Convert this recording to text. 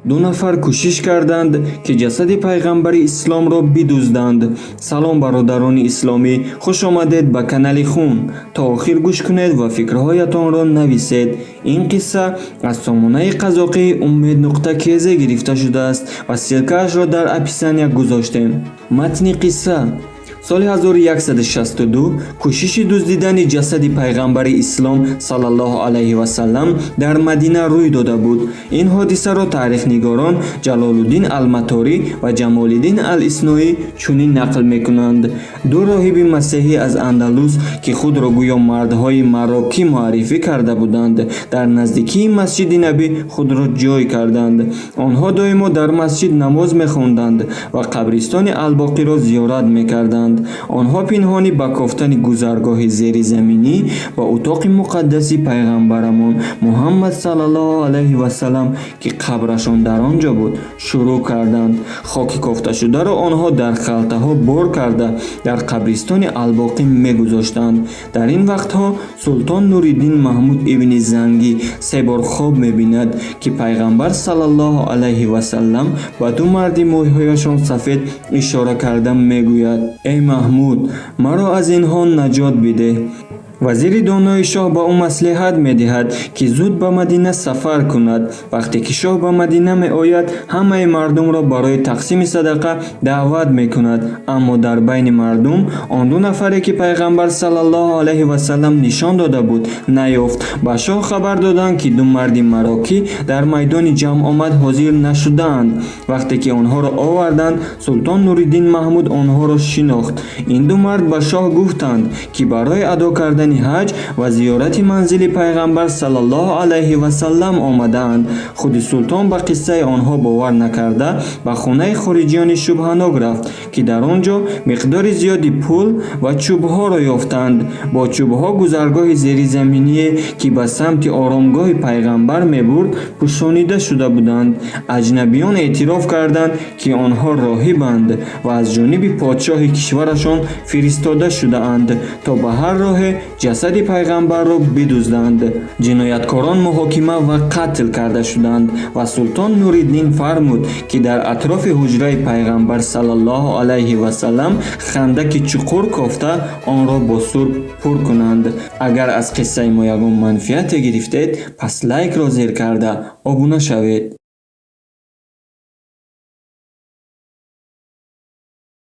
دو نفر کوشش کردند که جسد پیغمبر اسلام را بدزدند. سلام برادران اسلامی، خوش آمدید به کانال خون. تا آخر گوش کنید و فکرهایتان را نویسید. این قصه از سامانه قزاقی امید نقطه کیزه گرفته شده است و سرکش را در اپیسانیا گذاشتیم. متن قصه: سال 1162 کوشش دزدیدن جسد پیغمبر اسلام صلی الله علیه و سلم در مدینه روی داده بود. این حادثه را تاریخ نگاران جلال الدین المطاری و جمال الدین الاسنایی چنین نقل میکنند: دو راهب مسیحی از اندلس که خود را گویا مردهای مراکی معرفی کرده بودند، در نزدیکی مسجد نبی خود را جای کردند. آنها دائما در مسجد نماز می‌خواندند و قبرستان الباقی را زیارت می‌کردند. آنها پنهانی با گفتن گذرگاه زیر زمینی و اتاق مقدس پیغمبرمان محمد صلی الله علیه و سلم که قبرشان در آنجا بود شروع کردند. خاک کوفته شده را آنها در خلطه ها بار کرده در قبرستان الباقی میگذاشتند. در این وقتها سلطان نورالدین محمود ابن زنگی سه بار خواب میبیند که پیغمبر صلی الله علیه و سلم با دو مرد موهایشان سفید اشاره کرده میگوید: ای محمود، مرا از اینها نجات بده. وزیر دانای شاه با او مصلحت می‌دهد که زود به مدینه سفر کند. وقتی که شاه به مدینه می‌آید همه مردم را برای تقسیم صدقه دعوت می‌کند، اما در بین مردم آن دو نفری که پیغمبر صلی الله علیه و سلم نشان داده بود نیافت. به شاه خبر دادند که دو مرد مراکی در میدان جمع آمد حاضر نشدند. وقتی که آنها را آوردند سلطان نورالدین محمود آنها را شناخت. این دو مرد به شاه گفتند که برای ادا کردن حج و زیارت منزل پیغمبر صلی الله علیه و سلم آمدند. خود سلطان به قصه آنها باور نکرده به خانه خارجیان شبهناک رفت که در آنجا مقدار زیادی پول و چوبها را یافتند. با چوبها گذرگاه زیر زمینی که به سمت آرامگاه پیغمبر میبرد پوشانیده شده بودند. اجنبیان اعتراف کردند که آنها راهبند و از جانب پادشاه کشورشان فرستاده شده اند تا به هر راه جسد پیغمبر را بدزدند. جنایتکاران محاکمه و قتل کرده شدند و سلطان نورالدین فرمود که در اطراف حجره پیغمبر صلی الله علیه و سلم خندق چقور کافته آن را با سرب پر کنند. اگر از قصه ما یگان منفعت گرفتید پس لایک را زیر کرده ابونه شوید.